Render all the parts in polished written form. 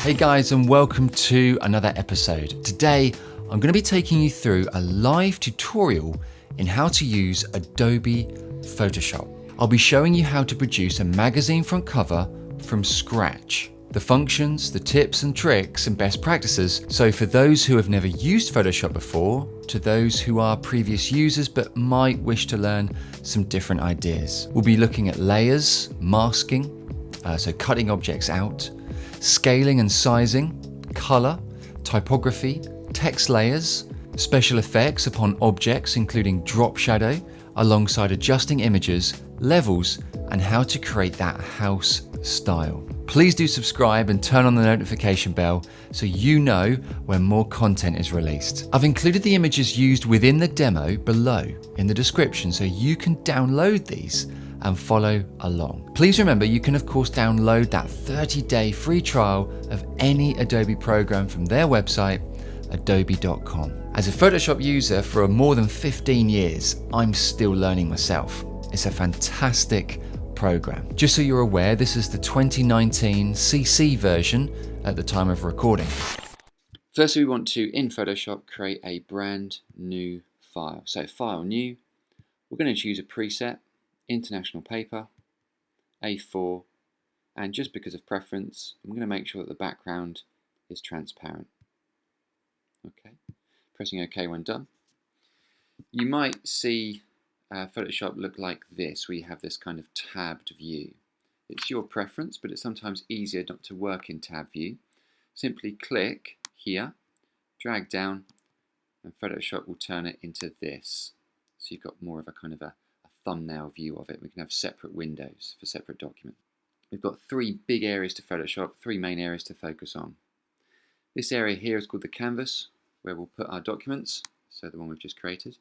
Hey guys, and welcome to another episode. Today, I'm going to be taking you through a live tutorial in how to use Adobe Photoshop. I'll be showing you how to produce a magazine front cover from scratch. The functions, the tips and tricks and best practices. So for those who have never used Photoshop before, to those who are previous users but might wish to learn some different ideas. We'll be looking at layers, masking, so cutting objects out, scaling and sizing, color, typography, text layers, special effects upon objects including drop shadow, alongside adjusting images, levels, and how to create that house style. Please do subscribe and turn on the notification bell so you know when more content is released. I've included the images used within the demo below in the description so you can download these and follow along. Please remember you can of course download that 30-day free trial of any Adobe program from their website, adobe.com. As a Photoshop user for more than 15 years, I'm still learning myself. It's a fantastic program. Just so you're aware, this is the 2019 CC version at the time of recording. Firstly, we want to, in Photoshop, create a brand new file. So File New, we're going to choose a preset, International Paper, A4, and just because of preference, I'm going to make sure that the background is transparent. Okay, pressing OK when done. You might see Photoshop look like this, where you have this kind of tabbed view. It's your preference, but it's sometimes easier not to work in tab view. Simply click here, drag down, and Photoshop will turn it into this. So you've got more of a kind of a thumbnail view of it. We can have separate windows for separate documents. We've got three big areas to Photoshop, three main areas to focus on. This area here is called the canvas, where we'll put our documents, so the one we've just created.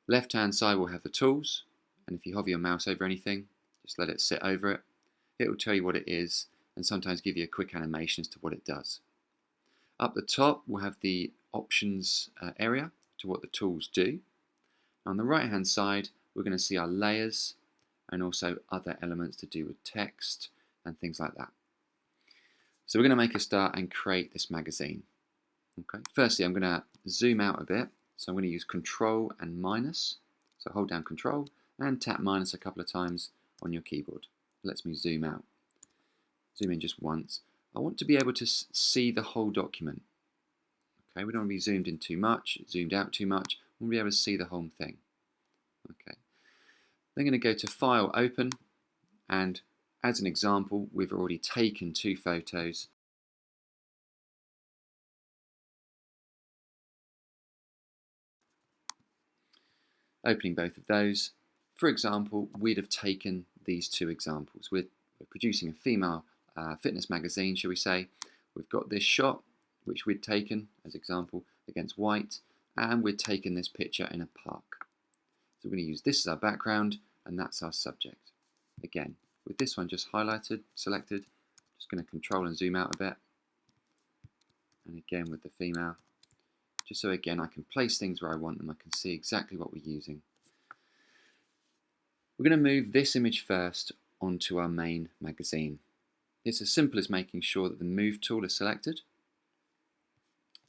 Left hand side will have the tools, and if you hover your mouse over anything, just let it sit over it. It will tell you what it is and sometimes give you a quick animation as to what it does. Up the top we'll have the options area to what the tools do. On the right hand side we're going to see our layers and also other elements to do with text and things like that. So we're going to make a start and create this magazine. Okay. Firstly, I'm going to zoom out a bit. So I'm going to use Control and minus. So hold down Control and tap minus a couple of times on your keyboard. It lets me zoom out. Zoom in just once. I want to be able to see the whole document. Okay, we don't want to be zoomed in too much, zoomed out too much. I want to be able to see the whole thing. Okay. Then I'm going to go to File, Open, and as an example, we've already taken two photos. Opening both of those, for example, we'd have taken these two examples. We're producing a female fitness magazine, shall we say. We've got this shot, which we'd taken as example against white, and we'd taken this picture in a park. So we're going to use this as our background, and that's our subject. Again, with this one just highlighted, selected, just going to Control and zoom out a bit. And again with the female, just so again I can place things where I want them, I can see exactly what we're using. We're going to move this image first onto our main magazine. It's as simple as making sure that the Move tool is selected,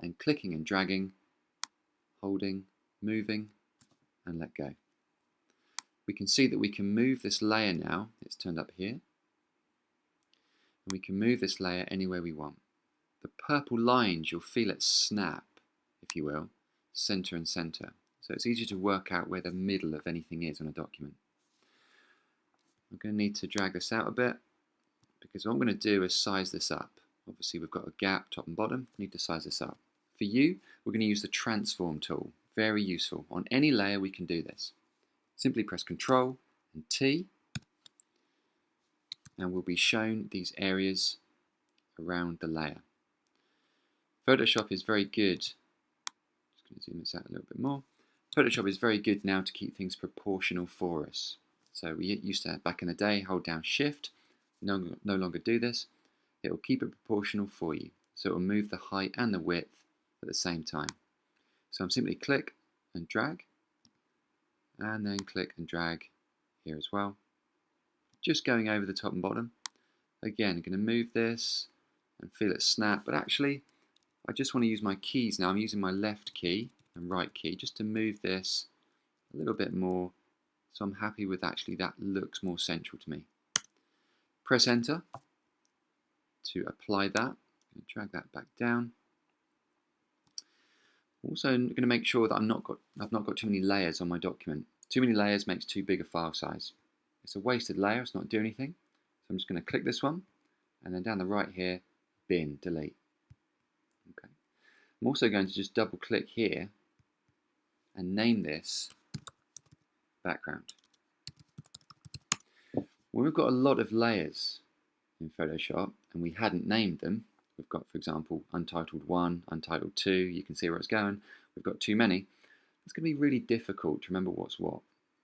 and clicking and dragging, holding, moving, and let go. We can see that we can move this layer now. It's turned up here. And we can move this layer anywhere we want. The purple lines, you'll feel it snap, if you will, center and center. So it's easy to work out where the middle of anything is on a document. I'm going to need to drag this out a bit because what I'm going to do is size this up. Obviously we've got a gap top and bottom, need to size this up. For you, we're going to use the Transform tool. Very useful. On any layer we can do this. Simply press Control and T, and we'll be shown these areas around the layer. Photoshop is very good. Just going to zoom this out a little bit more. Photoshop is very good now to keep things proportional for us. So we used to, back in the day, hold down Shift. No longer do this. It will keep it proportional for you. So it will move the height and the width at the same time. So I'm simply click and drag, and then click and drag here as well. Just going over the top and bottom. Again, I'm going to move this and feel it snap, but actually I just want to use my keys now. I'm using my left key and right key just to move this a little bit more, so I'm happy with actually that looks more central to me. Press enter to apply that. I'm going to drag that back down. Also, I'm going to make sure that I've not got too many layers on my document. Too many layers makes too big a file size. It's a wasted layer, it's not doing anything. So I'm just going to click this one, and then down the right here, bin, delete. Okay. I'm also going to just double click here and name this background. When we've got a lot of layers in Photoshop and we hadn't named them, we've got, for example, Untitled 1, Untitled 2, you can see where it's going, we've got too many, it's going to be really difficult to remember what's what.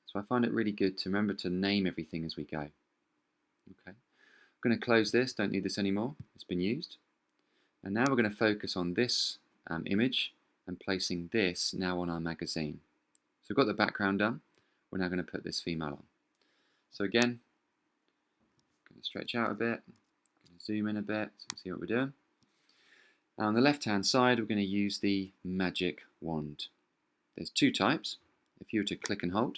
So I find it really good to remember to name everything as we go. Okay, I'm going to close this, don't need this anymore, it's been used. And now we're going to focus on this image and placing this now on our magazine. So we've got the background done, we're now going to put this female on. So again, going to stretch out a bit, going to zoom in a bit so you can see what we're doing. Now on the left hand side we're going to use the magic wand. There's two types. If you were to click and hold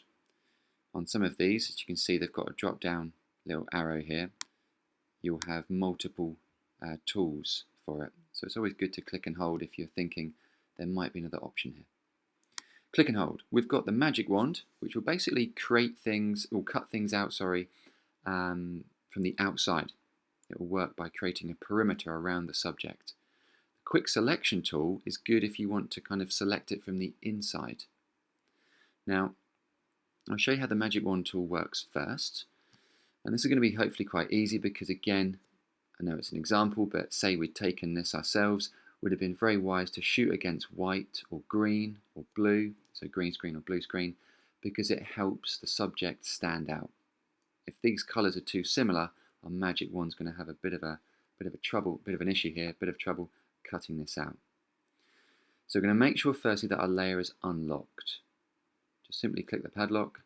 on some of these, as you can see they've got a drop down little arrow here, you'll have multiple tools for it. So it's always good to click and hold if you're thinking there might be another option here. Click and hold. We've got the magic wand, which will basically create things, or cut things out, from the outside. It will work by creating a perimeter around the subject. The quick selection tool is good if you want to kind of select it from the inside. Now, I'll show you how the magic wand tool works first. And this is going to be hopefully quite easy because, again, I know it's an example, but say we'd taken this ourselves, would have been very wise to shoot against white or green or blue, so green screen or blue screen, because it helps the subject stand out. If these colours are too similar, our magic wand's going to have a bit of an issue here, a bit of trouble cutting this out. So we're going to make sure firstly that our layer is unlocked. Just simply click the padlock,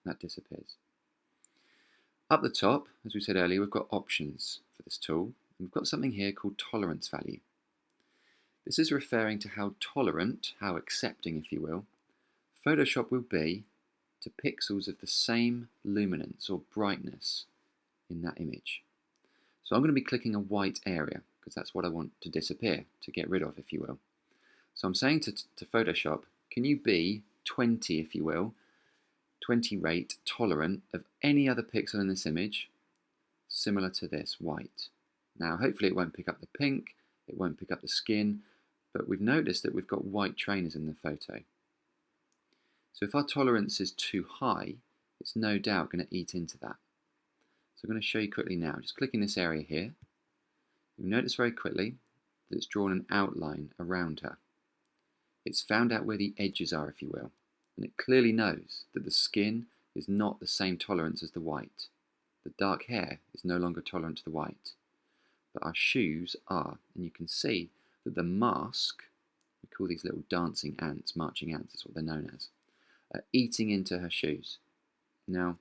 and that disappears. Up the top, as we said earlier, we've got options for this tool, and we've got something here called tolerance value. This is referring to how tolerant, how accepting if you will, Photoshop will be to pixels of the same luminance or brightness in that image. So I'm going to be clicking a white area because that's what I want to disappear, to get rid of if you will. So I'm saying to Photoshop, can you be 20 if you will, 20 rate tolerant of any other pixel in this image similar to this white. Now hopefully it won't pick up the pink, it won't pick up the skin, but we've noticed that we've got white trainers in the photo. So if our tolerance is too high, it's no doubt going to eat into that. So I'm going to show you quickly now, just clicking this area here. You'll notice very quickly that it's drawn an outline around her. It's found out where the edges are if you will, and it clearly knows that the skin is not the same tolerance as the white. The dark hair is no longer tolerant to the white, but our shoes are, and you can see that the mask, we call these little dancing ants, marching ants, that's what they're known as, are eating into her shoes. Now,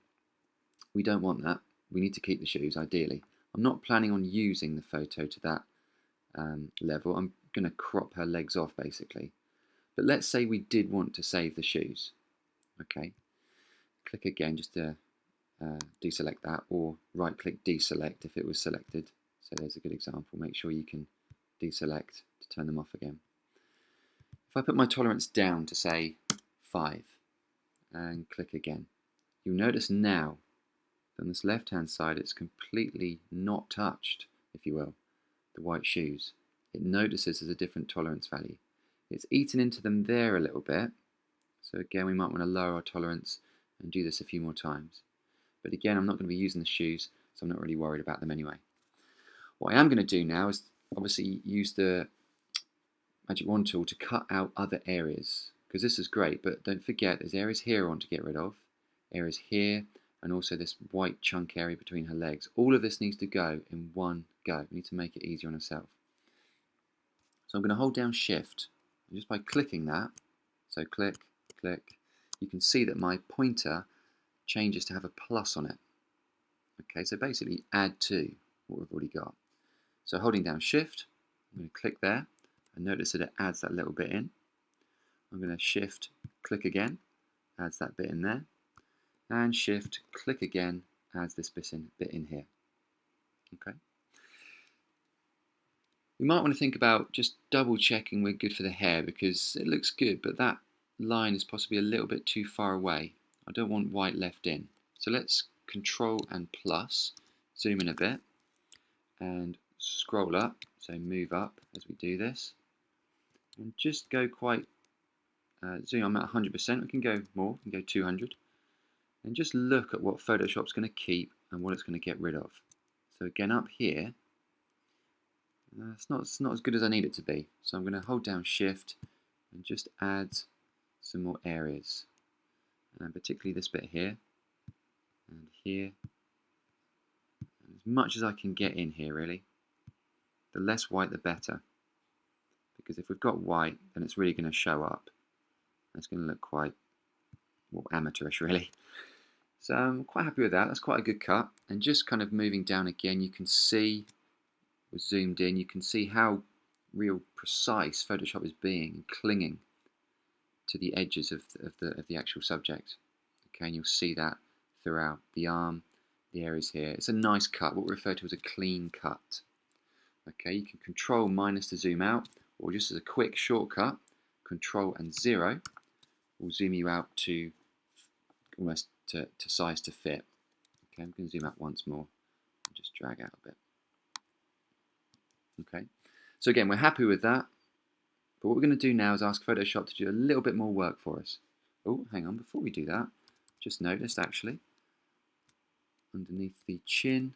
we don't want that. We need to keep the shoes, ideally. I'm not planning on using the photo to that level. I'm going to crop her legs off, basically. But let's say we did want to save the shoes. Okay, click again just to deselect that, or right-click deselect if it was selected. So there's a good example. Make sure you can deselect to turn them off again. If I put my tolerance down to say 5 and click again, you'll notice now that on this left-hand side it's completely not touched, if you will, the white shoes. It notices there's a different tolerance value. It's eaten into them there a little bit. So again, we might want to lower our tolerance and do this a few more times. But again, I'm not going to be using the shoes, so I'm not really worried about them anyway. What I am going to do now is obviously use the Magic Wand tool to cut out other areas, because this is great, but don't forget there's areas here I want to get rid of, areas here, and also this white chunk area between her legs. All of this needs to go in one go. We need to make it easier on ourselves. So I'm going to hold down Shift, and just by clicking that, so click, click, you can see that my pointer changes to have a plus on it. Okay, so basically add to what we've already got. So holding down Shift, I'm going to click there, and notice that it adds that little bit in. I'm going to Shift, click again, adds that bit in there, and Shift, click again, adds this bit in here. Okay. We might want to think about just double checking we're good for the hair, because it looks good, but that line is possibly a little bit too far away. I don't want white left in. So let's Control and plus, zoom in a bit, and scroll up, so move up as we do this, and just go quite, zoom, I'm at 100%, we can go more, we can go 200, and just look at what Photoshop's going to keep and what it's going to get rid of. So again, up here, it's not as good as I need it to be, so I'm going to hold down Shift and just add some more areas, and particularly this bit here and here, and as much as I can get in here really. The less white the better, because if we've got white then it's really going to show up. It's going to look quite, well, amateurish really. So I'm quite happy with that. That's quite a good cut. And just kind of moving down again, you can see, we're zoomed in, you can see how real precise Photoshop is being and clinging to the edges of the actual subject. Okay, and you'll see that throughout the arm, the areas here. It's a nice cut, what we refer to as a clean cut. Okay, you can Control minus to zoom out, or just as a quick shortcut, Control and 0 will zoom you out to almost to size to fit. Okay, I'm going to zoom out once more and just drag out a bit. Okay, so again, we're happy with that, but what we're going to do now is ask Photoshop to do a little bit more work for us. Oh, hang on, before we do that, just noticed actually, underneath the chin,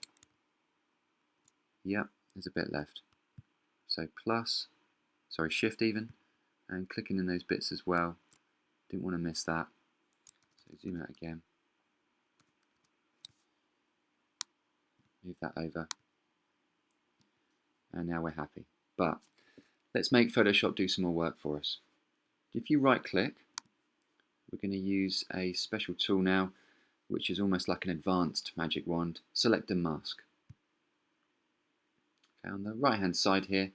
yep, there's a bit left. So Shift even, and clicking in those bits as well. Didn't want to miss that. So zoom out again. Move that over. And now we're happy. But let's make Photoshop do some more work for us. If you right click, we're going to use a special tool now, which is almost like an advanced magic wand. Select a mask. Okay, on the right hand side here,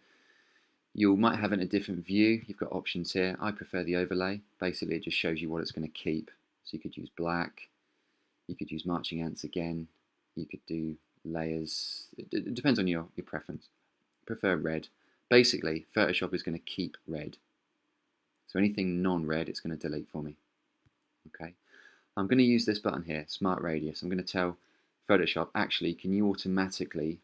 you might have it in a different view. You've got options here. I prefer the overlay. Basically, it just shows you what it's going to keep. So you could use black, you could use marching ants again, you could do layers. It depends on your preference. I prefer red. Basically, Photoshop is going to keep red. So anything non-red, it's going to delete for me. Okay. I'm going to use this button here, Smart Radius. I'm going to tell Photoshop, actually, can you automatically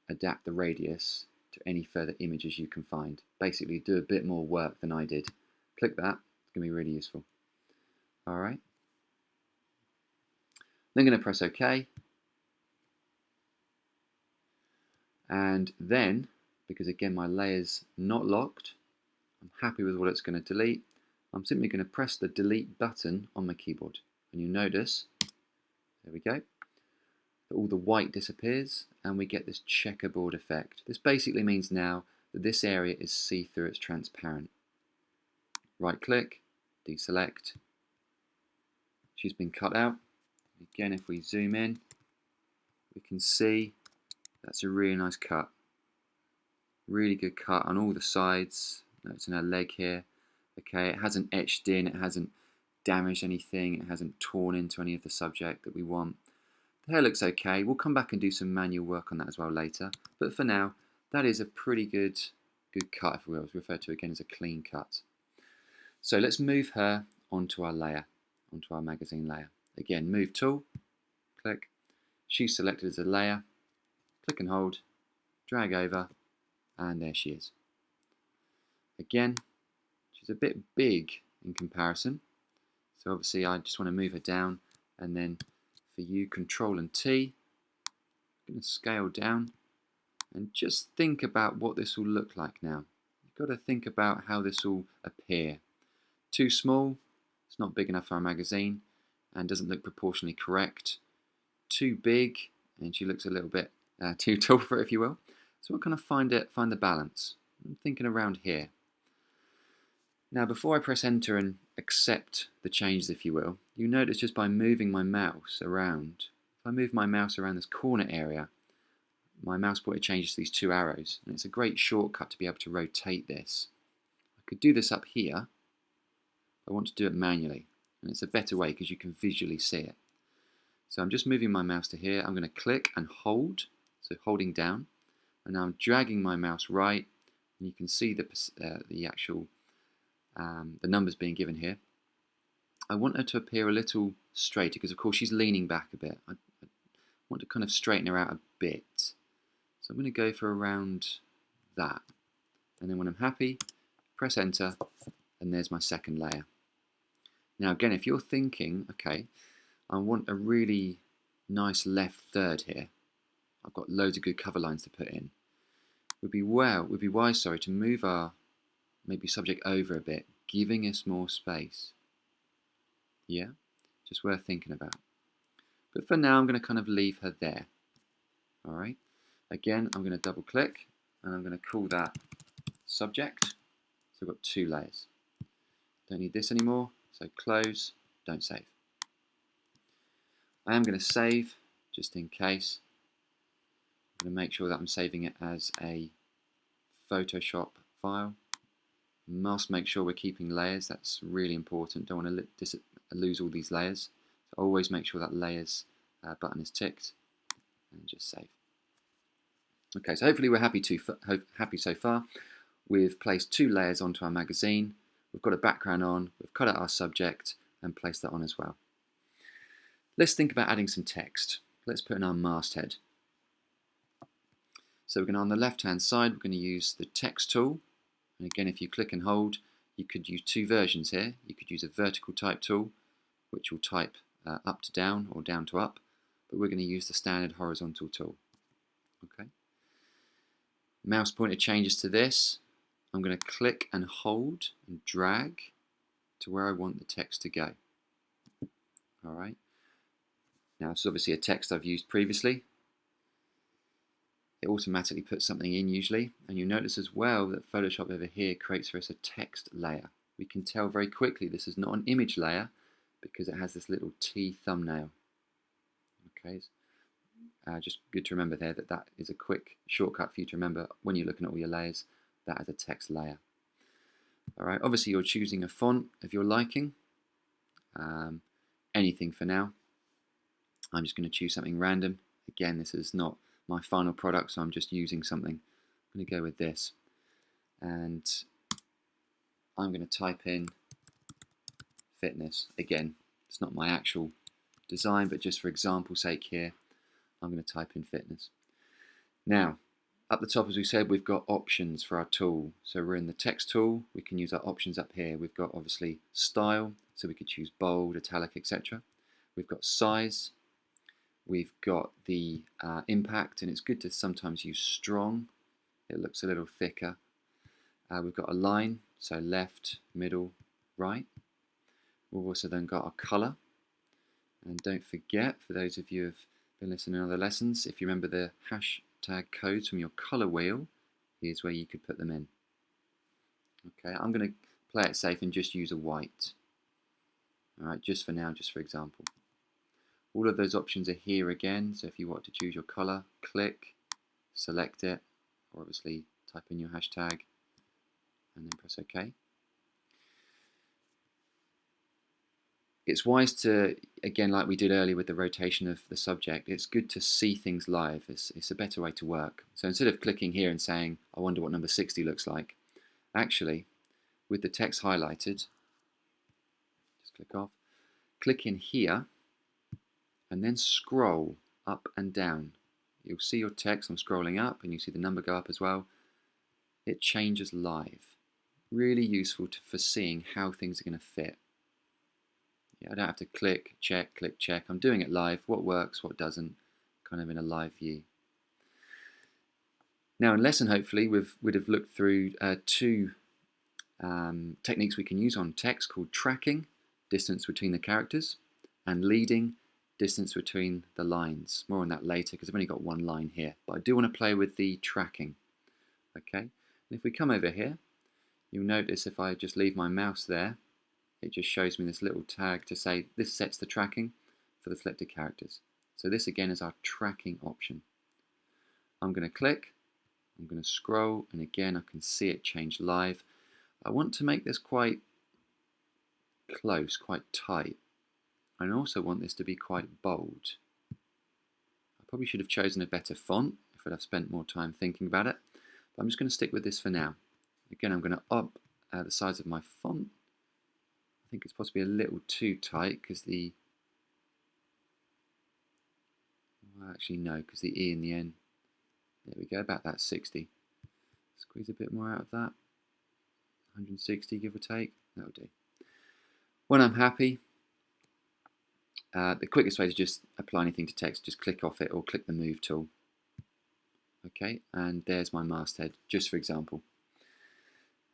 adapt the radius to any further images you can find? Basically, do a bit more work than I did. Click that. It's going to be really useful. All right. Then I'm going to press OK. And then, because again my layer's not locked, I'm happy with what it's going to delete, I'm simply going to press the delete button on my keyboard. And you'll notice, there we go, that all the white disappears and we get this checkerboard effect. This basically means now that this area is see-through, it's transparent. Right click, deselect, she's been cut out. Again, if we zoom in, we can see that's a really nice cut. Really good cut on all the sides. Notice in her leg here. Okay, it hasn't etched in, it hasn't damaged anything, it hasn't torn into any of the subject that we want. The hair looks okay. We'll come back and do some manual work on that as well later. But for now, that is a pretty good cut, if we will. It's referred to again as a clean cut. So let's move her onto our layer, onto our magazine layer. Again, move tool, click. She's selected as a layer. Click and hold, drag over, and there she is. Again, she's a bit big in comparison, so obviously I just want to move her down, and then for you, Control and T, I'm going to scale down, and just think about what this will look like now. You've got to think about how this will appear. Too small, it's not big enough for our magazine, and doesn't look proportionally correct. Too big, and she looks a little bit too tall for it, if you will. So we'll kind of find the balance. I'm thinking around here. Now, before I press enter and accept the changes, if you will, you notice just by moving my mouse around, if I move my mouse around this corner area, my mouse pointer changes to these two arrows, and it's a great shortcut to be able to rotate this. I could do this up here. I want to do it manually, and it's a better way because you can visually see it. So I'm just moving my mouse to here. I'm going to click and hold, so holding down, and now I'm dragging my mouse right, and you can see the actual the numbers being given here. I want her to appear a little straighter because of course she's leaning back a bit. I want to kind of straighten her out a bit. So I'm going to go for around that. And then when I'm happy, press enter, and there's my second layer. Now again, if you're thinking, okay, I want a really nice left third here. I've got loads of good cover lines to put in. Would be wise, to move our maybe subject over a bit, giving us more space. Yeah, just worth thinking about. But for now, I'm going to kind of leave her there. All right. Again, I'm going to double click, and I'm going to call that subject. So I've got two layers. Don't need this anymore. So close, don't save. I am going to save just in case. I'm going to make sure that I'm saving it as a Photoshop file. Must make sure we're keeping layers. That's really important. Don't want to lose all these layers. So always make sure that layers button is ticked, and just save. Okay, so hopefully we're happy so far. We've placed two layers onto our magazine. We've got a background on. We've cut out our subject and placed that on as well. Let's think about adding some text. Let's put in our masthead. So we're going to, on the left-hand side, we're going to use the text tool. And again, if you click and hold, you could use two versions here. You could use a vertical type tool, which will type up to down or down to up. But we're going to use the standard horizontal tool. Okay. Mouse pointer changes to this. I'm going to click and hold and drag to where I want the text to go. All right. Now, it's obviously a text I've used previously. It automatically puts something in usually, and you'll notice as well that Photoshop over here creates for us a text layer. We can tell very quickly this is not an image layer because it has this little T thumbnail. Okay, just good to remember there that that is a quick shortcut for you to remember when you're looking at all your layers, that as a text layer. All right, obviously you're choosing a font of your liking, anything for now. I'm just going to choose something random. Again, this is not my final product, so I'm just using something. I'm going to go with this, and I'm going to type in fitness. Again, it's not my actual design, but just for example's sake here, I'm going to type in fitness. Now, up the top, as we said, we've got options for our tool. So we're in the text tool. We can use our options up here. We've got obviously style, so we could choose bold, italic, etc. We've got size. We've got the impact, and it's good to sometimes use strong. It looks a little thicker. We've got a line, so left, middle, right. We've also then got our colour. And don't forget, for those of you who have been listening to other lessons, if you remember the hashtag codes from your colour wheel, here's where you could put them in. Okay, I'm going to play it safe and just use a white. All right, just for now, just for example. All of those options are here again, so if you want to choose your colour, click, select it, or obviously type in your hashtag, and then press OK. It's wise to, again, like we did earlier with the rotation of the subject, it's good to see things live. It's a better way to work. So instead of clicking here and saying, I wonder what number 60 looks like, actually, with the text highlighted, just click off, click in here, and then scroll up and down. You'll see your text, I'm scrolling up, and you see the number go up as well. It changes live. Really useful for seeing how things are going to fit. Yeah, I don't have to click, check, I'm doing it live, what works, what doesn't, kind of in a live view. Now in lesson, hopefully, we'd have looked through two techniques we can use on text called tracking, distance between the characters, and leading, distance between the lines. More on that later because I've only got one line here, but I do want to play with the tracking. Okay, and if we come over here, you'll notice if I just leave my mouse there, it just shows me this little tag to say this sets the tracking for the selected characters. So this again is our tracking option. I'm going to click, I'm going to scroll, and again I can see it change live. I want to make this quite close, quite tight. I also want this to be quite bold. I probably should have chosen a better font if I'd have spent more time thinking about it, but I'm just going to stick with this for now. Again, I'm going to up the size of my font. I think it's possibly a little too tight because the, well, actually no, because the E in the end, there we go, about that 60. Squeeze a bit more out of that, 160 give or take, that'll do. When I'm happy, the quickest way to just apply anything to text, just click off it or click the move tool. Okay, and there's my masthead, just for example.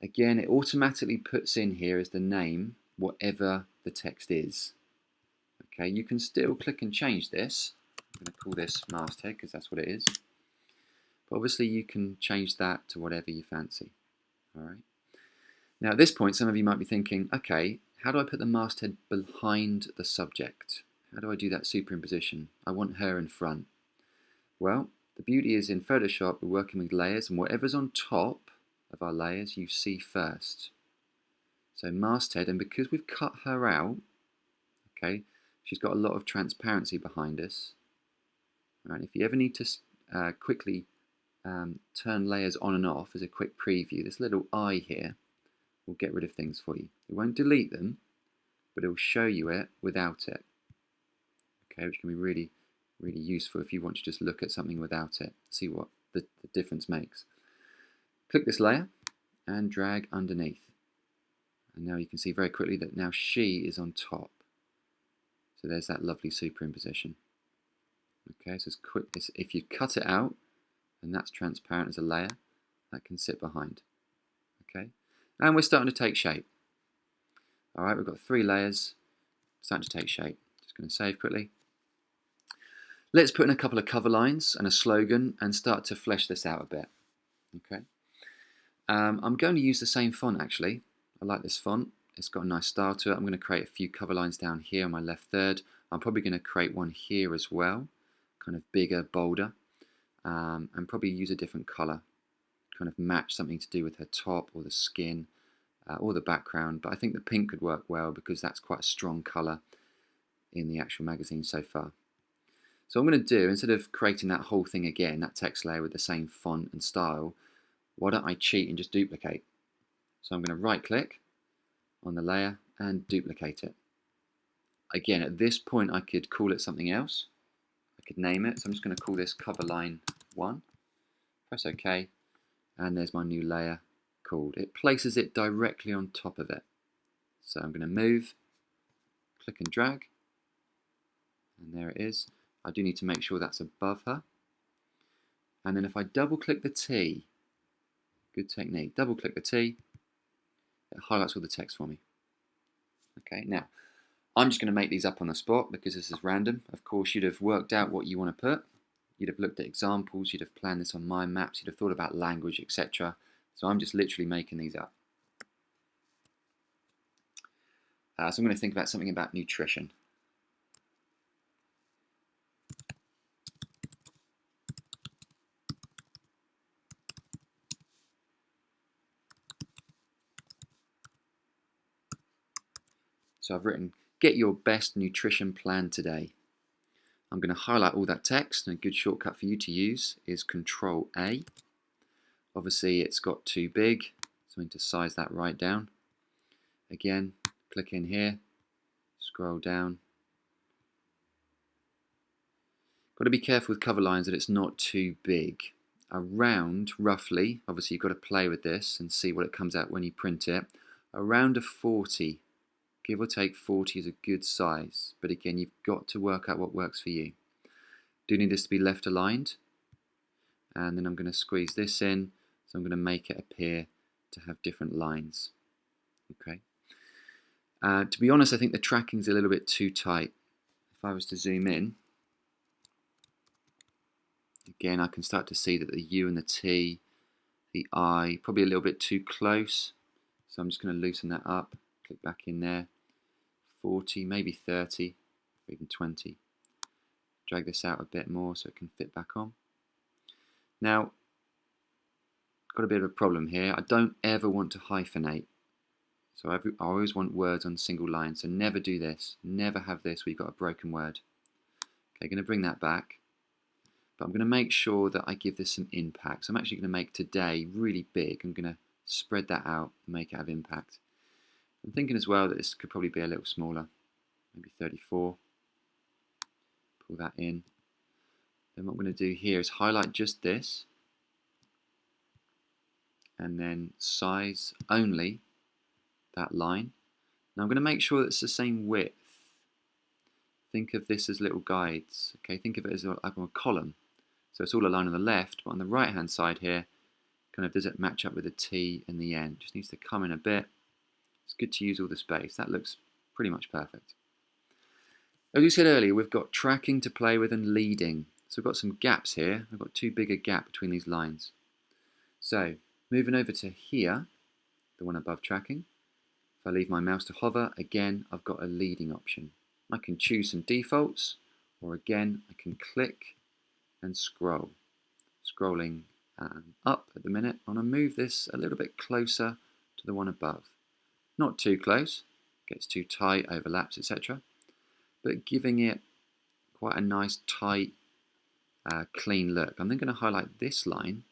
Again, it automatically puts in here as the name whatever the text is. Okay, you can still click and change this. I'm going to call this masthead because that's what it is. But obviously you can change that to whatever you fancy. All right. Now at this point, some of you might be thinking, okay, how do I put the masthead behind the subject? How do I do that superimposition? I want her in front. Well, the beauty is in Photoshop, we're working with layers, and whatever's on top of our layers, you see first. So masthead, and because we've cut her out, okay, she's got a lot of transparency behind us. All right, if you ever need to quickly turn layers on and off as a quick preview, this little eye here will get rid of things for you. It won't delete them, but it will show you it without it. Okay, which can be really, really useful if you want to just look at something without it, see what the difference makes. Click this layer and drag underneath. And now you can see very quickly that now she is on top. So there's that lovely superimposition. Okay, so it's quick. If you cut it out, and that's transparent as a layer, that can sit behind. Okay, and we're starting to take shape. All right, we've got 3 layers, starting to take shape. Just going to save quickly. Let's put in a couple of cover lines and a slogan and start to flesh this out a bit. Okay, I'm going to use the same font actually. I like this font. It's got a nice style to it. I'm going to create a few cover lines down here on my left third. I'm probably going to create one here as well, kind of bigger, bolder, and probably use a different color, kind of match something to do with her top or the skin or the background. But I think the pink could work well because that's quite a strong color in the actual magazine so far. So what I'm going to do, instead of creating that whole thing again, that text layer with the same font and style, why don't I cheat and just duplicate? So I'm going to right click on the layer and duplicate it. Again, at this point I could call it something else. I could name it, so I'm just going to call this cover line 1. Press OK, and there's my new layer called. It places it directly on top of it. So I'm going to move, click and drag, and there it is. I do need to make sure that's above her. And then if I double click the T, good technique, double click the T, it highlights all the text for me. Okay, now I'm just going to make these up on the spot because this is random. Of course, you'd have worked out what you want to put. You'd have looked at examples, you'd have planned this on mind maps, you'd have thought about language, etc. So I'm just literally making these up. So I'm going to think about something about nutrition. So I've written, get your best nutrition plan today. I'm going to highlight all that text, and a good shortcut for you to use is Control A. Obviously it's got too big, so I'm going to size that right down. Again, click in here, scroll down. Got to be careful with cover lines that it's not too big. Around, roughly, obviously you've got to play with this and see what it comes out when you print it, around a 40. Give or take 40 is a good size, but again, you've got to work out what works for you. Do need this to be left aligned, and then I'm going to squeeze this in, so I'm going to make it appear to have different lines. Okay. To be honest, I think the tracking's a little bit too tight. If I was to zoom in, again, I can start to see that the U and the T, the I, probably a little bit too close, so I'm just going to loosen that up. Click back in there, 40, maybe 30, or even 20. Drag this out a bit more so it can fit back on. Now, got a bit of a problem here. I don't ever want to hyphenate. So I always want words on single lines. So never do this. Never have this where you've got a broken word. Okay, going to bring that back. But I'm going to make sure that I give this some impact. So I'm actually going to make today really big. I'm going to spread that out and make it have impact. I'm thinking as well that this could probably be a little smaller. Maybe 34. Pull that in. Then what I'm going to do here is highlight just this. And then size only that line. Now I'm going to make sure that it's the same width. Think of this as little guides. Okay, think of it as like a column. So it's all aligned on the left, but on the right hand side here, kind of does it match up with the T and the N? Just needs to come in a bit. It's good to use all the space. That looks pretty much perfect. As we said earlier, we've got tracking to play with and leading. So we've got some gaps here. We've got too big a gap between these lines. So moving over to here, the one above tracking. If I leave my mouse to hover, again, I've got a leading option. I can choose some defaults, or again, I can click and scroll. Scrolling up at the minute. I want to move this a little bit closer to the one above. Not too close, gets too tight, overlaps, etc. But giving it quite a nice, tight, clean look. I'm then going to highlight this line,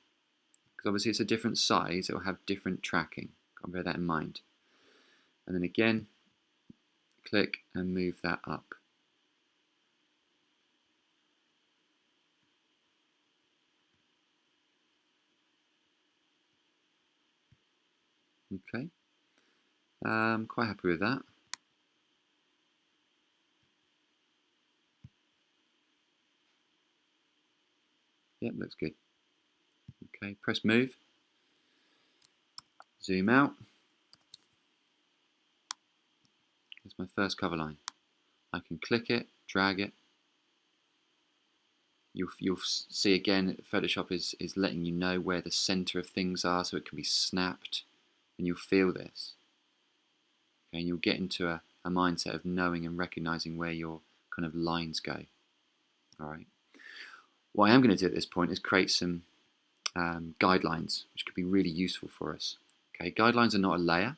because obviously it's a different size, it will have different tracking. Got to bear that in mind. And then again, click and move that up. Okay, I'm quite happy with that. Yep, looks good. Okay, press move, zoom out. Here's my first cover line. I can click it, drag it. You'll see again, Photoshop is letting you know where the center of things are, so it can be snapped, and you'll feel this. Okay, and you'll get into a mindset of knowing and recognizing where your kind of lines go. All right. What I am going to do at this point is create some guidelines, which could be really useful for us. Okay, guidelines are not a layer.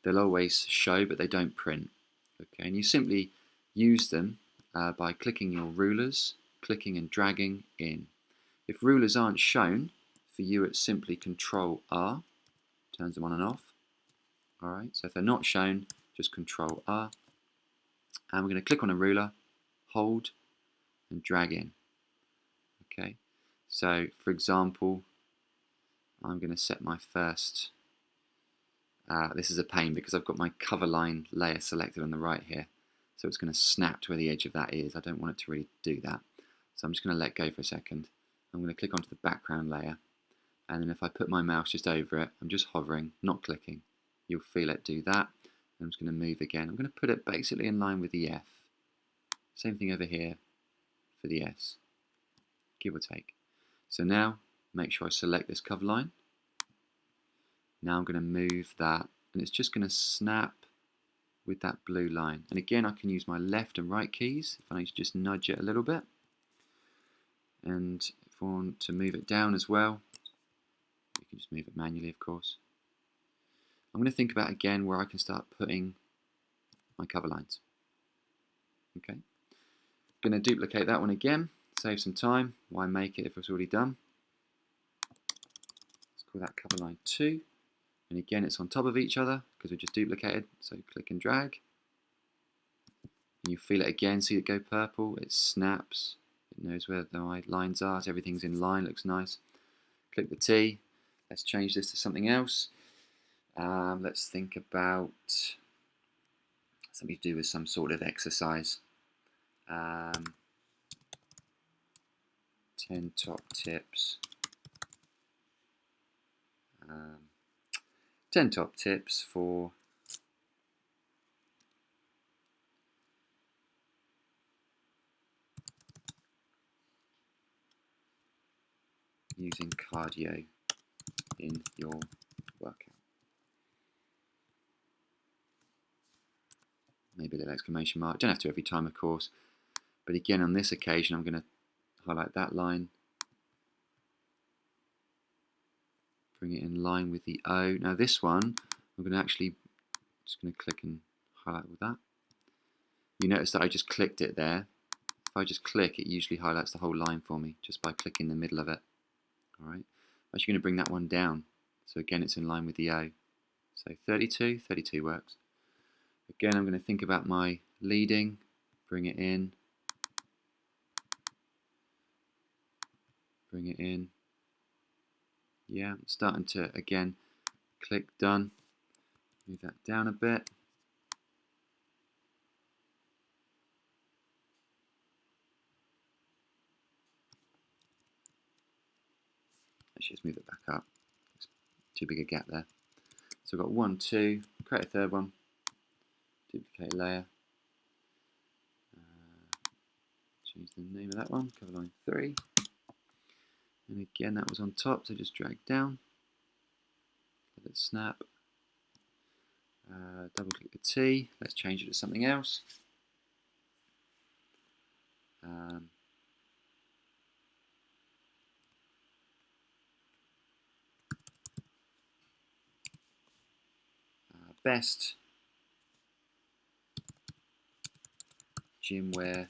They'll always show, but they don't print. Okay, and you simply use them by clicking your rulers, clicking and dragging in. If rulers aren't shown, for you it's simply Control R, turns them on and off. All right, so if they're not shown, just Control R. And we're going to click on a ruler, hold, and drag in. Okay, so for example, I'm going to set my first, this is a pain because I've got my cover line layer selected on the right here, so it's going to snap to where the edge of that is. I don't want it to really do that, so I'm just going to let go for a second. I'm going to click onto the background layer, and then if I put my mouse just over it, I'm just hovering, not clicking, you'll feel it do that. I'm just going to move again. I'm going to put it basically in line with the F. Same thing over here for the S, give or take. So now, make sure I select this cover line. Now I'm going to move that, and it's just going to snap with that blue line. And again, I can use my left and right keys if I need to just nudge it a little bit. And if I want to move it down as well, you can just move it manually, of course. I'm going to think about again where I can start putting my cover lines. Okay, I'm going to duplicate that one again, save some time. Why make it if it's already done? Let's call that cover line 2. And again, it's on top of each other because we just duplicated. So click and drag. And you feel it again, see it go purple, it snaps. It knows where the lines are, so everything's in line, looks nice. Click the T. Let's change this to something else. Let's think about something to do with some sort of exercise. 10 top tips. 10 top tips for using cardio in your workout. Maybe a little exclamation mark. Don't have to every time, of course. But again, on this occasion, I'm going to highlight that line. bring it in line with the O. Now this one, I'm going to actually, just going to click and highlight with that. You notice that I just clicked it there. If I just click, it usually highlights the whole line for me, just by clicking the middle of it. Alright, I'm actually going to bring that one down. So again, it's in line with the O. So 32 works. Again, I'm going to think about my leading, bring it in, bring it in. Yeah, I'm starting to, again, click done. Move that down a bit. Let's just move it back up. It's too big a gap there. So I've got 1, 2, create a third one, duplicate layer, change the name of that one, cover line 3. And again, that was on top, so just drag down, let it snap. Double click the T, let's change it to something else. Best gymwear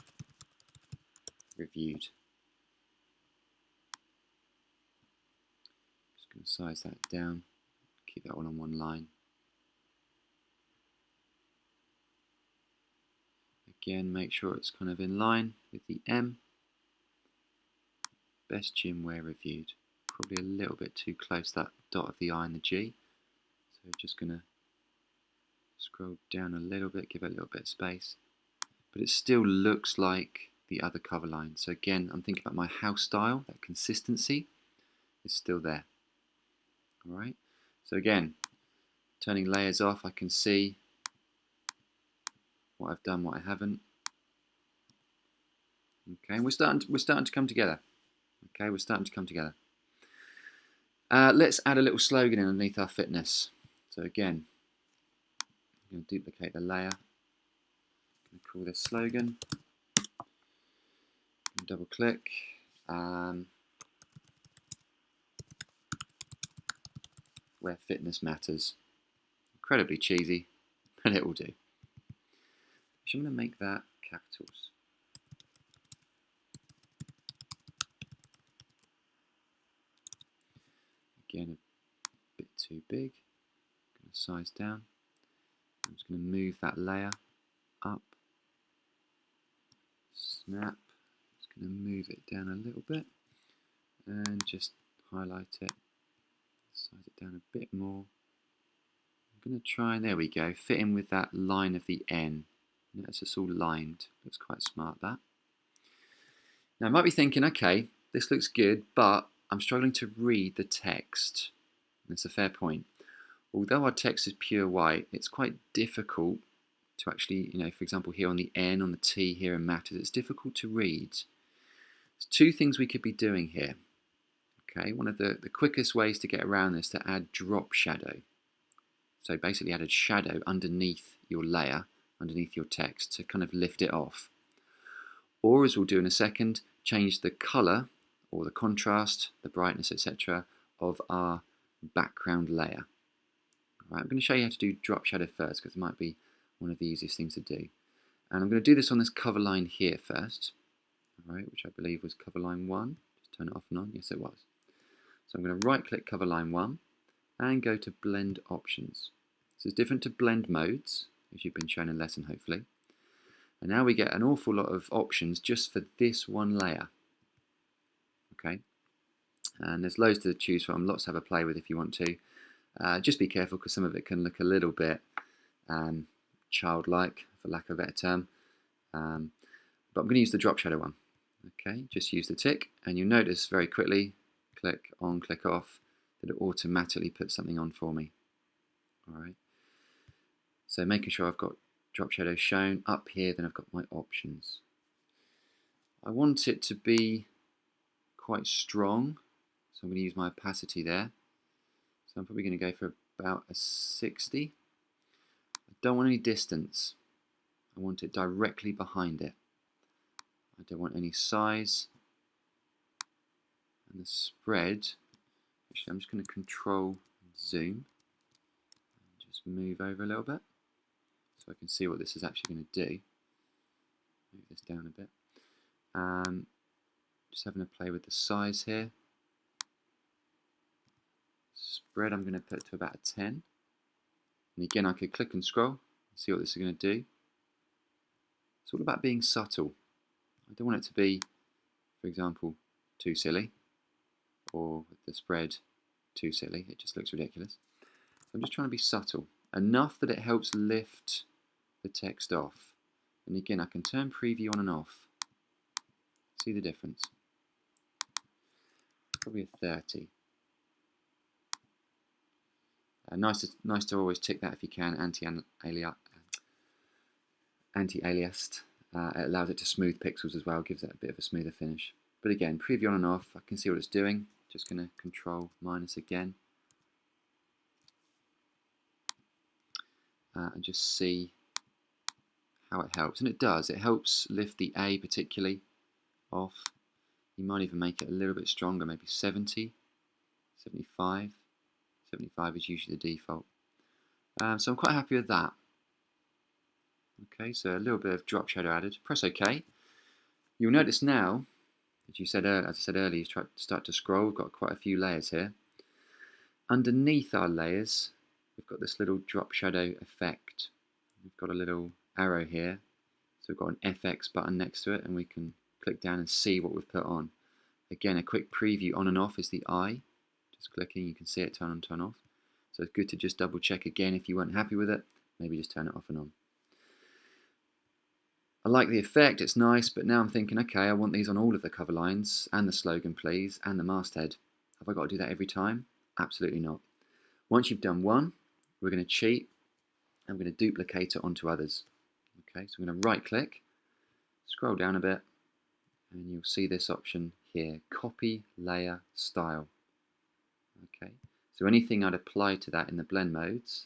reviewed. Just going to size that down, keep that all on one line. Again, make sure it's kind of in line with the M. Best gymwear reviewed. Probably a little bit too close, that dot of the I and the G. So just going to scroll down a little bit, give it a little bit of space. But it still looks like the other cover line. So again, I'm thinking about my house style, that consistency is still there. Alright, so again, turning layers off, I can see what I've done, what I haven't. Okay, we're starting to come together. Okay, we're starting to come together. Let's add a little slogan in underneath our fitness. So again, I'm going to duplicate the layer. I'm going to call this slogan. Double click. Where fitness matters. Incredibly cheesy, but it will do. So I'm going to make that capitals. Again, a bit too big. I'm going to size down. I'm just going to move that layer up. Snap. Just going to move it down a little bit and just highlight it. Size it down a bit more. I'm going to try, there we go, fit in with that line of the N. Notice it's all lined. Looks quite smart, that. Now I might be thinking, okay, this looks good, but I'm struggling to read the text. That's a fair point. Although our text is pure white, it's quite difficult to actually, for example, here on the N, on the T here in matters, it's difficult to read. There's two things we could be doing here. Okay, one of the quickest ways to get around this is to add drop shadow. So basically add a shadow underneath your layer, underneath your text to kind of lift it off. Or, as we'll do in a second, change the colour or the contrast, the brightness, etc. of our background layer. All right, I'm going to show you how to do drop shadow first because it might be one of the easiest things to do. And I'm going to do this on this cover line here first, all right, which I believe was cover line 1. Just turn it off and on. Yes, it was. So I'm going to right click cover line 1 and go to blend options. This is different to blend modes, as you've been shown in lesson hopefully. And now we get an awful lot of options just for this one layer. Okay, and there's loads to choose from, lots to have a play with if you want to. Just be careful because some of it can look a little bit childlike, for lack of a better term. But I'm going to use the drop shadow one. Okay, just use the tick, and you'll notice very quickly, click on, click off, that it automatically puts something on for me. All right. So making sure I've got drop shadow shown up here, then I've got my options. I want it to be quite strong, so I'm going to use my opacity there. So I'm probably going to go for about a 60. I don't want any distance. I want it directly behind it. I don't want any size. And the spread, Actually, I'm just going to control zoom. Just move over a little bit so I can see what this is actually going to do. Move this down a bit. Just having a play with the size here. Spread I'm going to put to about a 10. And again, I could click and scroll and see what this is going to do. It's all about being subtle. I don't want it to be, for example, too silly, or with the spread too silly. It just looks ridiculous. So I'm just trying to be subtle, enough that it helps lift the text off. And again, I can turn preview on and off. See the difference? Probably a 30. Nice to always tick that if you can, anti-aliased. It allows it to smooth pixels as well, gives it a bit of a smoother finish. But again, preview on and off, I can see what it's doing. Just going to control minus again. And just see how it helps. And it does, it helps lift the A particularly off. You might even make it a little bit stronger, maybe 70, 75. 75 is usually the default. So I'm quite happy with that. Okay, so a little bit of drop shadow added. Press OK. You'll notice now, as I said earlier, you start to scroll. We've got quite a few layers here. Underneath our layers, we've got this little drop shadow effect. We've got a little arrow here. So we've got an FX button next to it, and we can click down and see what we've put on. Again, a quick preview on and off is the eye. Just clicking, you can see it turn on, turn off. So it's good to just double check again if you weren't happy with it. Maybe just turn it off and on. I like the effect, it's nice, but now I'm thinking, okay, I want these on all of the cover lines, and the slogan please, and the masthead. Have I got to do that every time? Absolutely not. Once you've done one, we're going to cheat, and we're going to duplicate it onto others. Okay, so I'm going to right click, scroll down a bit, and you'll see this option here, copy layer style. Okay, so anything I'd apply to that in the blend modes,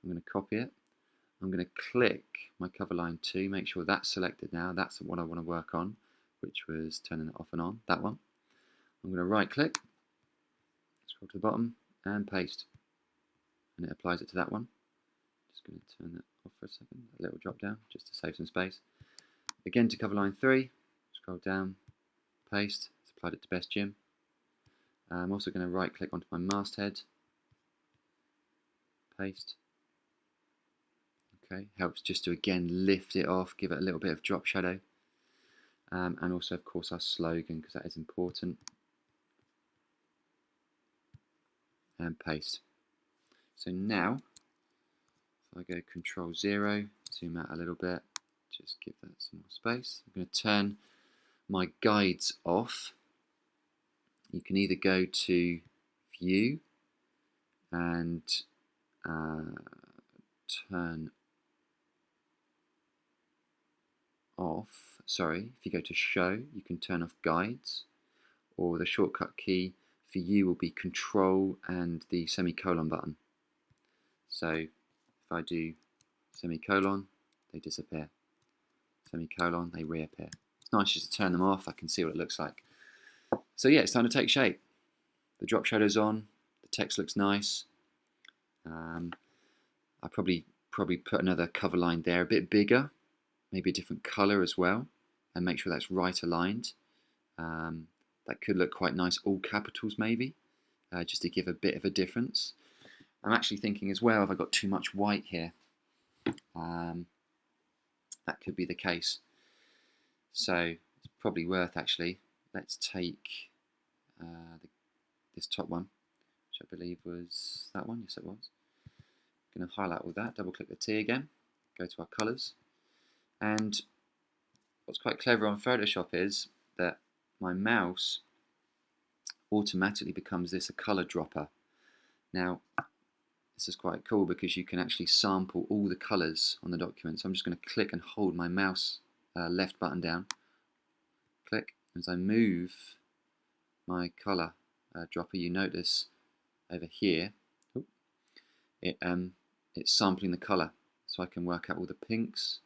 I'm going to copy it. I'm going to click my cover line 2, make sure that's selected now. That's what I want to work on, which was turning it off and on, that one. I'm going to right click, scroll to the bottom, and paste. And it applies it to that one. Just going to turn that off for a second, a little drop down, just to save some space. Again to cover line 3, scroll down, paste, it's applied it to Best Jim. I'm also going to right click onto my masthead, paste. Okay, helps just to again lift it off, give it a little bit of drop shadow, and also of course our slogan, because that is important, and paste. So now if I go Control 0, zoom out a little bit, just give that some more space. I'm going to turn my guides off. You can either go to View and turn off, if you go to Show, you can turn off guides, or the shortcut key for you will be Control and the semicolon button. So if I do semicolon, they disappear. Semicolon, they reappear. It's nice just to turn them off, I can see what it looks like. So yeah, it's time to take shape. The drop shadow's on, the text looks nice. I probably put another cover line there, a bit bigger, maybe a different colour as well, and make sure that's right aligned. That could look quite nice, all capitals maybe, just to give a bit of a difference. I'm actually thinking as well, if I got too much white here, that could be the case. So it's probably worth actually, let's take this top one, which I believe was that one, yes it was. I'm going to highlight all that, double click the T again, go to our colours, and what's quite clever on Photoshop is that my mouse automatically becomes a colour dropper. Now this is quite cool because you can actually sample all the colours on the document. So I'm just going to click and hold my mouse left button down, click, as I move my colour dropper, you notice over here it's sampling the colour, so I can work out all the pinks,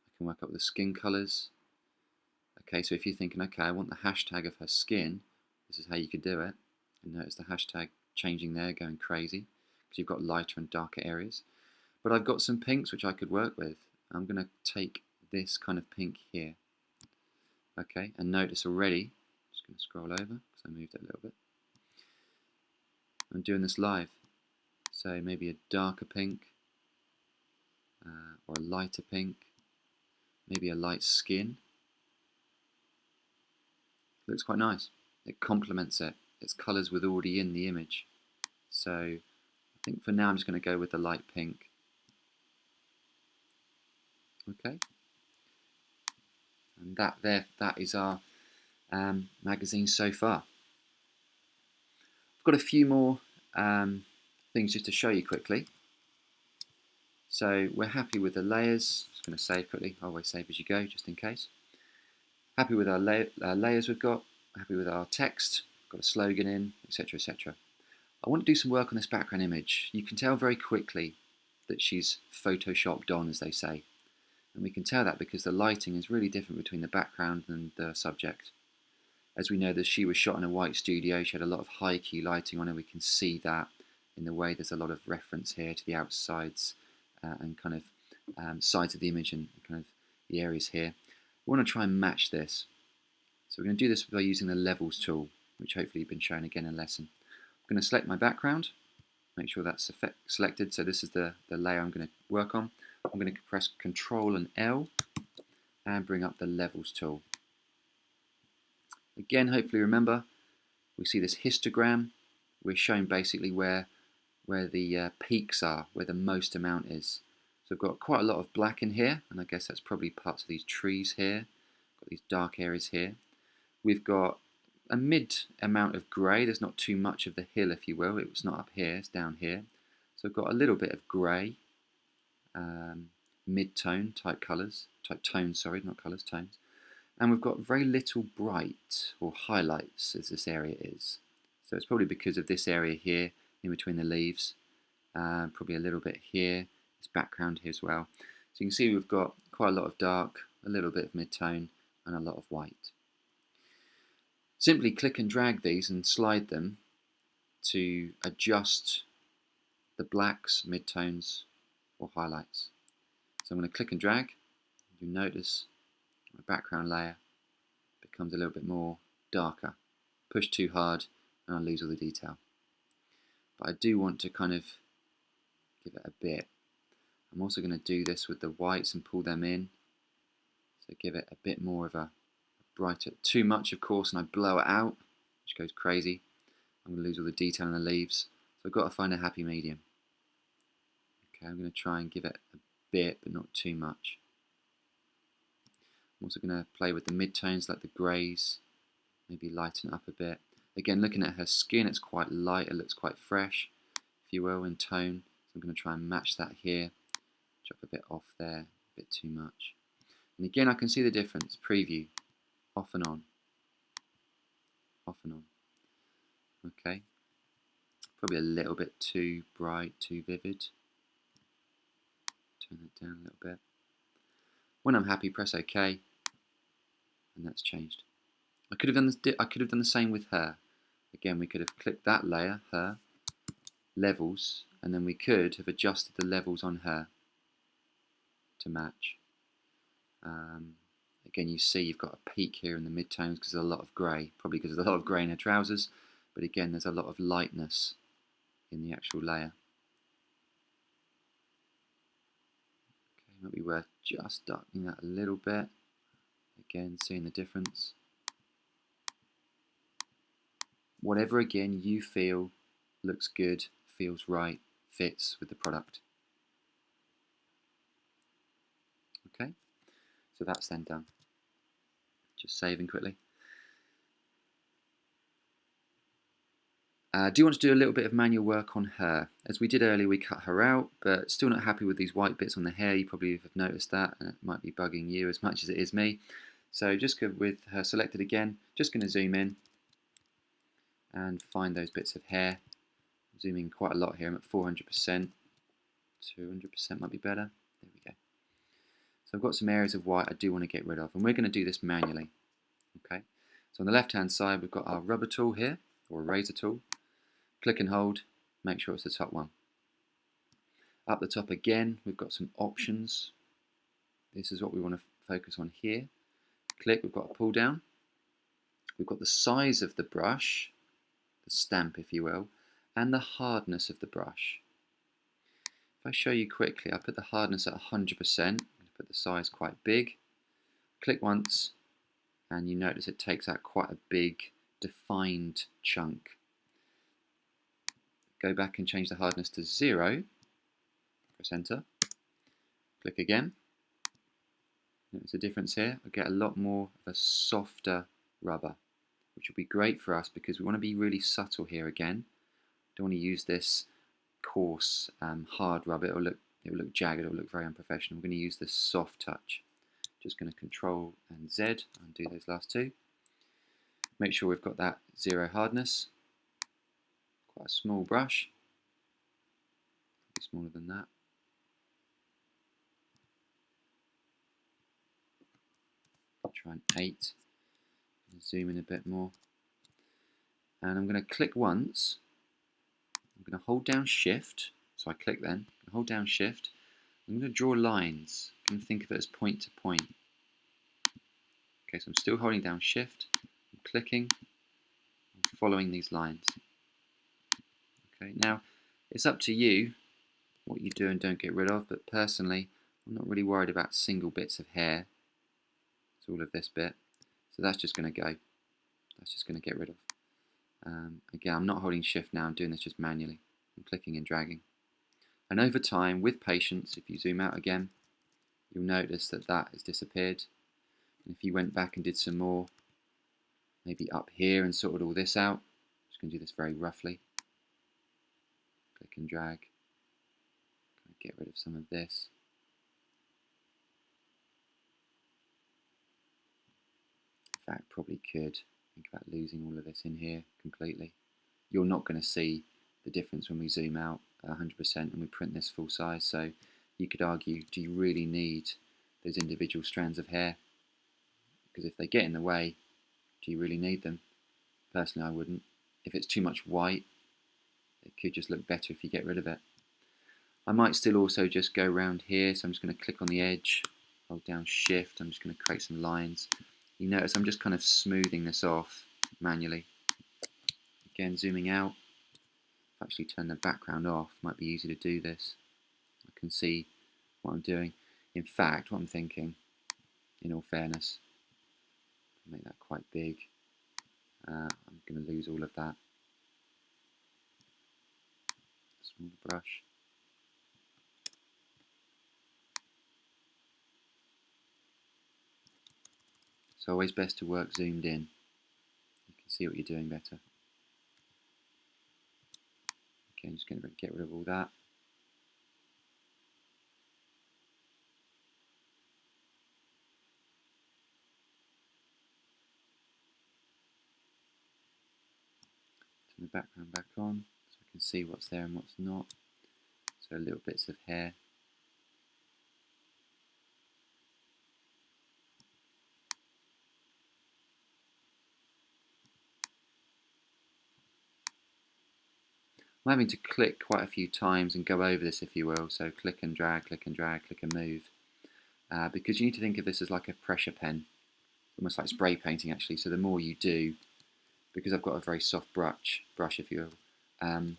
I can work out all the skin colours. Okay, so if you're thinking, okay, I want the hashtag of her skin, this is how you could do it. You can notice the hashtag changing there, going crazy, because you've got lighter and darker areas. But I've got some pinks which I could work with. I'm going to take this kind of pink here. Okay, and notice already, just going to scroll over because I moved it a little bit. I'm doing this live, so maybe a darker pink, or a lighter pink, maybe a light skin. Looks quite nice. It complements it. Its colours were already in the image. So I think for now I'm just going to go with the light pink. Okay, and that is our magazine so far. I've got a few more things just to show you quickly. So we're happy with the layers. Just going to save quickly. Always save as you go, just in case. Happy with our layers we've got. Happy with our text. Got a slogan in, etc., etc. I want to do some work on this background image. You can tell very quickly that she's photoshopped on, as they say. And we can tell that because the lighting is really different between the background and the subject. As we know that she was shot in a white studio, she had a lot of high key lighting on her. We can see that in the way there's a lot of reference here to the outsides and kind of sides of the image and kind of the areas here. We want to try and match this. So we're going to do this by using the levels tool, which hopefully you've been shown again in a lesson. I'm going to select my background, make sure that's selected. So this is the layer I'm going to work on. I'm going to press Ctrl and L and bring up the levels tool. Again, hopefully remember, we see this histogram. We're showing basically where the peaks are, where the most amount is. So I've got quite a lot of black in here, and I guess that's probably parts of these trees here. Got these dark areas here. We've got a mid amount of grey. There's not too much of the hill, if you will. It's not up here, it's down here. So I've got a little bit of grey. Mid-tone type colours, tones, tones. And we've got very little bright or highlights as this area is. So it's probably because of this area here in between the leaves, probably a little bit here, this background here as well. So you can see we've got quite a lot of dark, a little bit of mid-tone and a lot of white. Simply click and drag these and slide them to adjust the blacks, mid-tones or highlights. So I'm going to click and drag. You notice my background layer becomes a little bit more darker. Push too hard and I'll lose all the detail. But I do want to kind of give it a bit. I'm also going to do this with the whites and pull them in. So give it a bit more of a brighter. Too much, of course, and I blow it out, which goes crazy. I'm going to lose all the detail in the leaves. So I've got to find a happy medium. Okay, I'm going to try and give it a bit, but not too much. I'm also going to play with the mid-tones like the greys, maybe lighten it up a bit. Again, looking at her skin, it's quite light, it looks quite fresh, if you will, in tone. So I'm going to try and match that here, drop a bit off there, a bit too much. And again, I can see the difference, preview, off and on, off and on. Okay, probably a little bit too bright, too vivid. Turn that down a little bit. When I'm happy, press OK, and that's changed. I could have done the same with her. Again, we could have clicked that layer, her, levels, and then we could have adjusted the levels on her to match. Again, you see you've got a peak here in the mid-tones because there's a lot of grey, probably because there's a lot of grey in her trousers, but again, there's a lot of lightness in the actual layer. Okay, might be worth just darkening that a little bit. Again, seeing the difference. Whatever, again, you feel looks good, feels right, fits with the product. Okay, so that's then done. Just saving quickly. Do want to do a little bit of manual work on her. As we did earlier, we cut her out, but still not happy with these white bits on the hair. You probably have noticed that, and it might be bugging you as much as it is me. So just go with her selected again, just going to zoom in and find those bits of hair. Zooming quite a lot here, I'm at 400%, 200% might be better. There we go. So I've got some areas of white I do want to get rid of, and we're going to do this manually. Okay. So on the left hand side we've got our rubber tool here, or a razor tool. click and hold, make sure it's the top one. Up the top again, we've got some options. This is what we want to focus on here. Click, we've got a pull down. We've got the size of the brush, the stamp if you will, and the hardness of the brush. If I show you quickly, I put the hardness at 100%. I'm going to put the size quite big. Click once, and you notice it takes out quite a big defined chunk. Go back and change the hardness to 0. Press enter. Click again. Notice a difference here. I get a lot more of a softer rubber, which will be great for us because we want to be really subtle here again. Don't want to use this coarse, hard rubber. It will look jagged. It will look very unprofessional. We're going to use this soft touch. Just going to Control and Z, undo those last two. Make sure we've got that 0 hardness. Quite a small brush, probably smaller than that. Try an 8. Zoom in a bit more. And I'm going to click once. I'm going to hold down Shift. So I click then. Hold down Shift. I'm going to draw lines. I'm going to think of it as point to point. Okay, so I'm still holding down Shift. I'm clicking. I'm following these lines. Okay, now it's up to you what you do and don't get rid of, but personally I'm not really worried about single bits of hair. It's all of this bit, so that's just going to go. That's just going to get rid of. Again, I'm not holding Shift now, I'm doing this just manually. I'm clicking and dragging. And over time, with patience, if you zoom out again, you'll notice that that has disappeared. And if you went back and did some more, maybe up here and sorted all this out, I'm just going to do this very roughly. Click and drag. Get rid of some of this. In fact, probably could think about losing all of this in here completely. You're not going to see the difference when we zoom out 100% and we print this full size, so you could argue, do you really need those individual strands of hair? Because if they get in the way, do you really need them? Personally, I wouldn't. If it's too much white, it could just look better if you get rid of it. I might still also just go around here, so I'm just going to click on the edge, hold down Shift, I'm just going to create some lines. You notice I'm just kind of smoothing this off manually. Again, zooming out. Actually turn the background off, might be easy to do this. I can see what I'm doing. In fact, what I'm thinking, in all fairness, make that quite big. I'm going to lose all of that. Small brush. So always best to work zoomed in. You can see what you're doing better. Okay, I'm just going to get rid of all that. Turn the background back on so I can see what's there and what's not. So little bits of hair. I'm having to click quite a few times and go over this, if you will. So click and drag, click and drag, click and move. Because you need to think of this as like a pressure pen, almost like spray painting actually. So the more you do, because I've got a very soft brush if you will,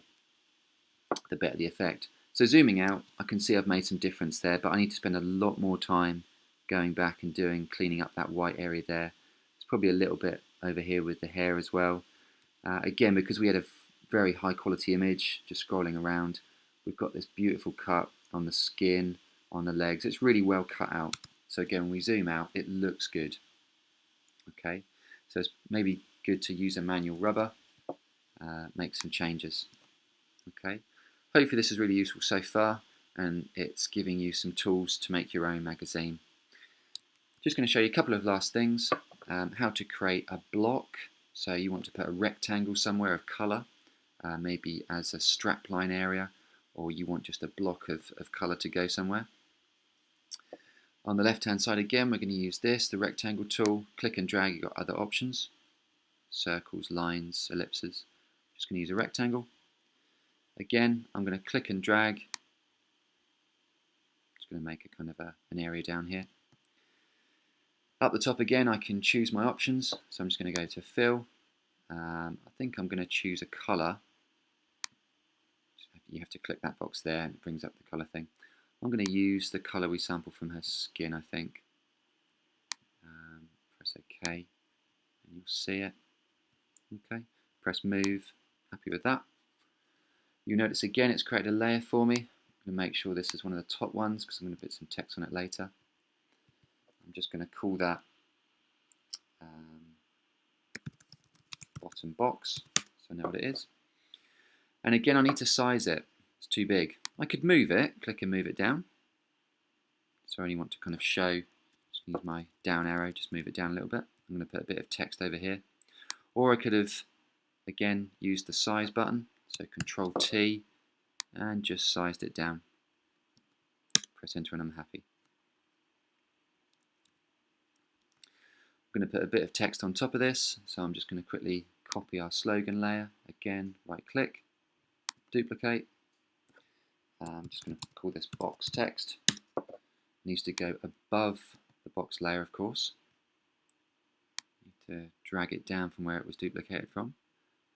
the better the effect. So zooming out, I can see I've made some difference there, but I need to spend a lot more time going back and cleaning up that white area there. It's probably a little bit over here with the hair as well. Again, because we had a very high quality image, just scrolling around, we've got this beautiful cut on the skin, on the legs. It's really well cut out. So again, when we zoom out, it looks good. Okay, so it's maybe good to use a manual rubber, make some changes. Okay, hopefully this is really useful so far, and it's giving you some tools to make your own magazine. Just going to show you a couple of last things. How to create a block. So you want to put a rectangle somewhere of colour, maybe as a strapline area, or you want just a block of colour to go somewhere. On the left hand side again, we're going to use this, the rectangle tool. Click and drag, you've got other options. Circles, lines, ellipses. Just going to use a rectangle. Again, I'm going to click and drag. Just going to make a kind of an area down here. Up the top again, I can choose my options. So I'm just going to go to Fill. I think I'm going to choose a colour. You have to click that box there and it brings up the colour thing. I'm going to use the colour we sampled from her skin, I think. Press OK and you'll see it. Okay, press Move. Happy with that. You'll notice again it's created a layer for me. I'm going to make sure this is one of the top ones because I'm going to put some text on it later. I'm just going to call that bottom box, so I know what it is. And again, I need to size it. It's too big. I could move it, click and move it down. So I only want to kind of show, just use my down arrow, just move it down a little bit. I'm going to put a bit of text over here. Or I could have, again, used the size button. So Control T and just sized it down. Press enter and I'm happy. I'm going to put a bit of text on top of this, so I'm just going to quickly copy our slogan layer. Again, right click, duplicate. I'm just going to call this box text. It needs to go above the box layer, of course. Need to drag it down from where it was duplicated from,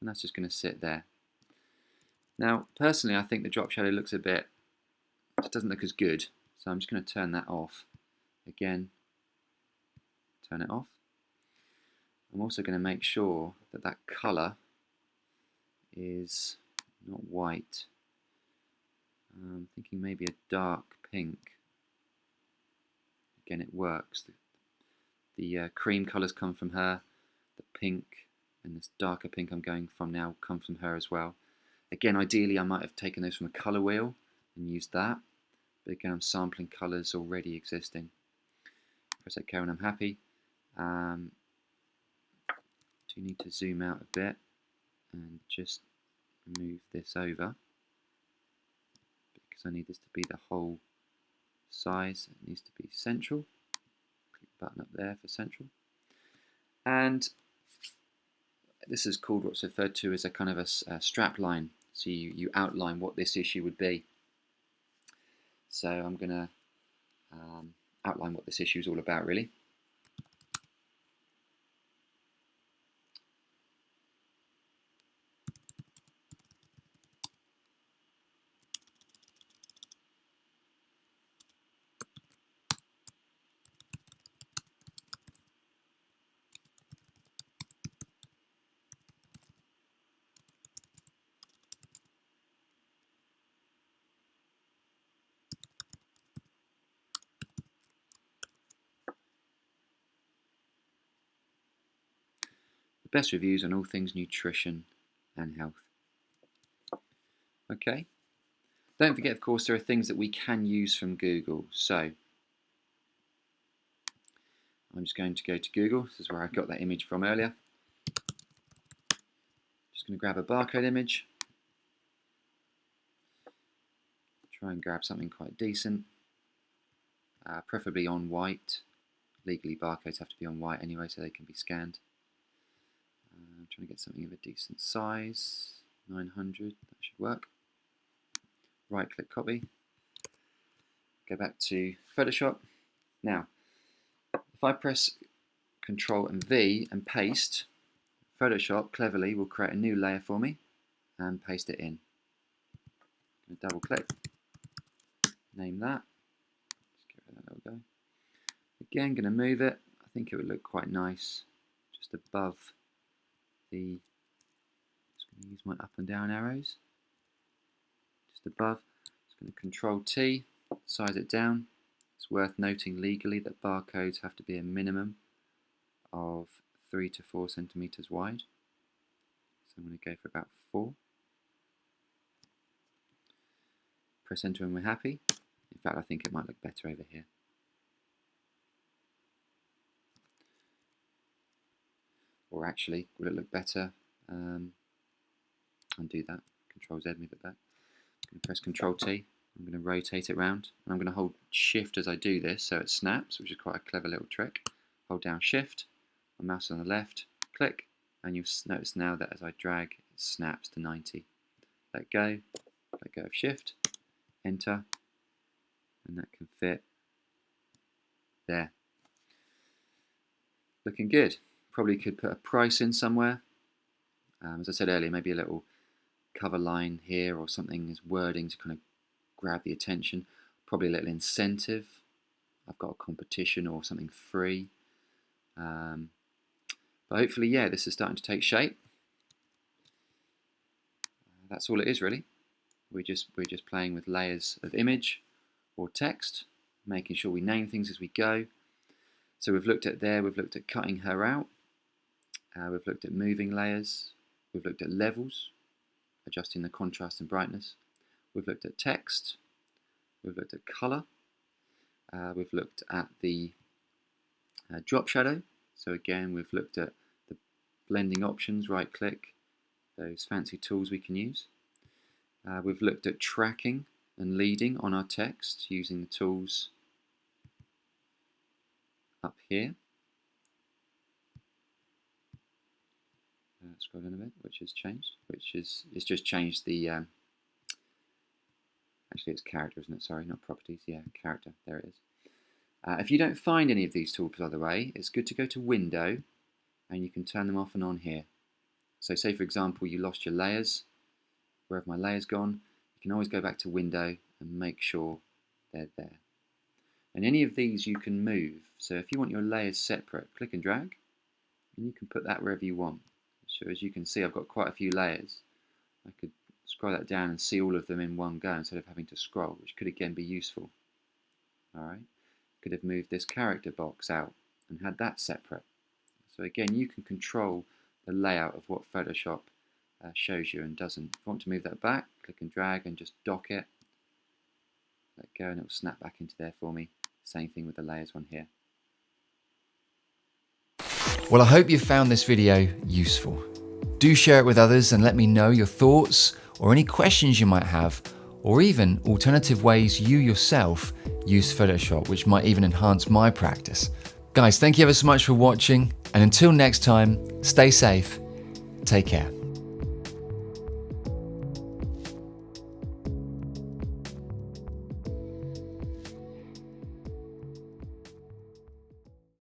and that's just going to sit there. Now, personally, I think the drop shadow looks a bit, it doesn't look as good, so I'm just going to turn that off. Again, turn it off. I'm also going to make sure that that colour is not white. I'm thinking maybe a dark pink. Again, it works. The cream colours come from her. The pink and this darker pink I'm going from now come from her as well. Again, ideally I might have taken those from a colour wheel and used that. But again, I'm sampling colours already existing. Press OK when I'm happy. Do need to zoom out a bit and just move this over because I need this to be the whole size. It needs to be central. Click the button up there for central. And this is called what's referred to as a kind of a strap line. So you outline what this issue would be. So I'm going to outline what this issue is all about, really. Best reviews on all things nutrition and health. Okay. Don't forget, of course, there are things that we can use from Google. So I'm just going to go to Google. This is where I got that image from earlier. Just going to grab a barcode image. Try and grab something quite decent. Preferably on white. Legally, barcodes have to be on white anyway, so they can be scanned. I'm trying to get something of a decent size. 900, that should work. Right click copy. Go back to Photoshop. Now, if I press Control and V and paste, Photoshop cleverly will create a new layer for me and paste it in. I'm going to double click, name that. Just give it that little go. Again, going to move it. I think it would look quite nice just above the. Just going to use my up and down arrows. Just above. Just going to Control T, size it down. It's worth noting legally that barcodes have to be a minimum of 3 to 4 centimeters wide. So I'm going to go for about 4. Press enter when we're happy. In fact, I think it might look better over here. Or actually, will it look better? Undo that. Control Z, move it back. I'm going to press Control T. I'm going to rotate it round. And I'm going to hold Shift as I do this so it snaps, which is quite a clever little trick. Hold down Shift, my mouse on the left, click, and you'll notice now that as I drag, it snaps to 90. Let go, let go of Shift, Enter, and that can fit there. Looking good. Probably could put a price in somewhere. As I said earlier, maybe a little cover line here or something as wording to kind of grab the attention. Probably a little incentive. I've got a competition or something free. But hopefully, yeah, this is starting to take shape. That's all it is really. We're just playing with layers of image or text, making sure we name things as we go. So we've looked at cutting her out. We've looked at moving layers. We've looked at levels, adjusting the contrast and brightness. We've looked at text. We've looked at color. We've looked at the drop shadow. So again, we've looked at the blending options, right click, those fancy tools we can use. We've looked at tracking and leading on our text using the tools up here. Scroll in a bit, which has changed, it's just changed the, actually it's character, isn't it? Sorry, not properties, yeah, character, there it is. If you don't find any of these tools, by the way, it's good to go to Window, and you can turn them off and on here. So say, for example, you lost your layers. Where have my layers gone? You can always go back to Window and make sure they're there. And any of these you can move. So if you want your layers separate, click and drag, and you can put that wherever you want. So as you can see, I've got quite a few layers. I could scroll that down and see all of them in one go instead of having to scroll, which could again be useful. Alright, could have moved this character box out and had that separate. So again, you can control the layout of what Photoshop shows you and doesn't. If you want to move that back, click and drag and just dock it. Let go and it will snap back into there for me. Same thing with the layers one here. Well, I hope you found this video useful. Do share it with others and let me know your thoughts or any questions you might have, or even alternative ways you yourself use Photoshop, which might even enhance my practice. Guys, thank you ever so much for watching, and until next time, stay safe, take care.